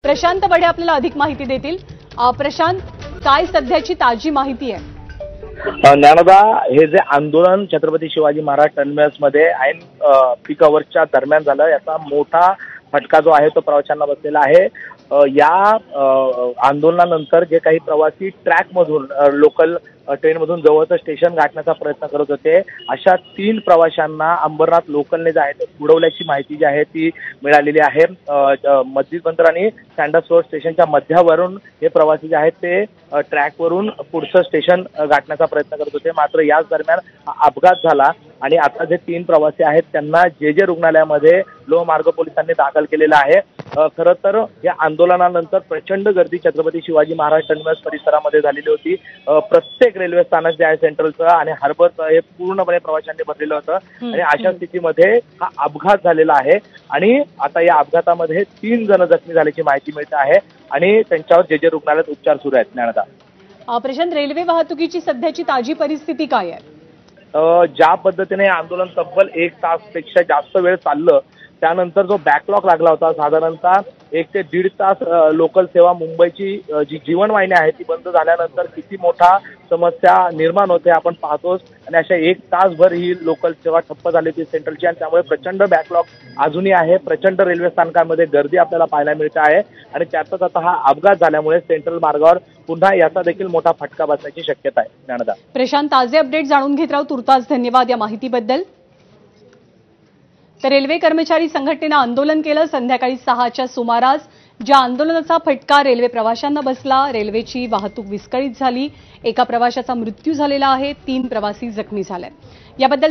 प्रशांत बडे आपल्याला अधिक माहिती देतील। प्रशांत, काय सध्याची ताजी माहिती आहे? ज्ञानदा, हे जे आंदोलन छत्रपती शिवाजी महाराज टर्मिनसमध्ये ऐन पीक अवर्सच्या दरम्यान झालं, याचा मोठा फटका जो आहे तो प्रवाशांना बसलेला आहे। या आंदोलनानंतर जे काही प्रवासी ट्रॅकमधून लोकल ट्रेनमधून जवळचं स्टेशन गाठण्याचा प्रयत्न करत होते, अशा 3 प्रवाशांना अंबरनाथ लोकलने जे आहे ते उडवल्याची माहिती जी आहे ती मिळालेली आहे। मस्जिद बंदर आणि सँडल्स रोड स्टेशनच्या मध्यावरून हे प्रवासी जे आहेत ते ट्रॅकवरून पुढचं स्टेशन गाठण्याचा प्रयत्न करत होते, मात्र याच दरम्यान अपघात झाला आणि आता जे 3 प्रवासी आहेत त्यांना जे रुग्णालयामध्ये लोहमार्ग पोलिसांनी दाखल केलेलं आहे। खरं तर या आंदोलनानंतर प्रचंड गर्दी छत्रपती शिवाजी महाराज टर्मिनस परिसरामध्ये झालेली होती। प्रत्येक रेल्वे स्थानक जे आहे सेंट्रलचं आणि हार्बरचं हे पूर्णपणे प्रवाशांनी भरलेलं होतं आणि अशा स्थितीमध्ये हा अपघात झालेला आहे आणि आता या अपघातामध्ये 3 जण जखमी झाल्याची माहिती मिळते आहे आणि त्यांच्यावर जे रुग्णालयात उपचार सुरू आहेत। ज्ञानदा, प्रशांत, रेल्वे वाहतुकीची सध्याची ताजी परिस्थिती काय आहे? ज्या पद्धतीने आंदोलन तब्बल 1 तासपेक्षा जास्त वेळ चाललं, त्यानंतर जो बॅकलॉग लागला होता, साधारणतः 1 ते 1.5 तास लोकल सेवा मुंबईची जी जीवनवाहिनी आहे ती बंद झाल्यानंतर किती मोठा समस्या निर्माण होते आपण पाहतोच आणि अशा 1 तासभर ही लोकल सेवा ठप्प झाली होती सेंट्रलची आणि त्यामुळे प्रचंड बॅकलॉग अजूनही आहे। प्रचंड रेल्वे स्थानकांमध्ये गर्दी आपल्याला पाहायला मिळते आहे आणि त्यातच आता हा अपघात झाल्यामुळे सेंट्रल मार्गावर पुन्हा याचा देखील मोठा फटका बसण्याची शक्यता आहे। ज्ञानदा, प्रशांत, ताजे अपडेट जाणून घेत राहू, तुर्तास धन्यवाद या माहितीबद्दल। तर रेल्वे कर्मचारी संघटनेनं आंदोलन केलं। संध्याकाळी 6च्या सुमारास ज्या आंदोलनाचा फटका रेल्वे प्रवाशांना बसला, रेल्वेची वाहतूक विस्कळीत झाली, एका प्रवाशाचा मृत्यू झालेला आहे, 3 प्रवासी जखमी झाले। याबद्दल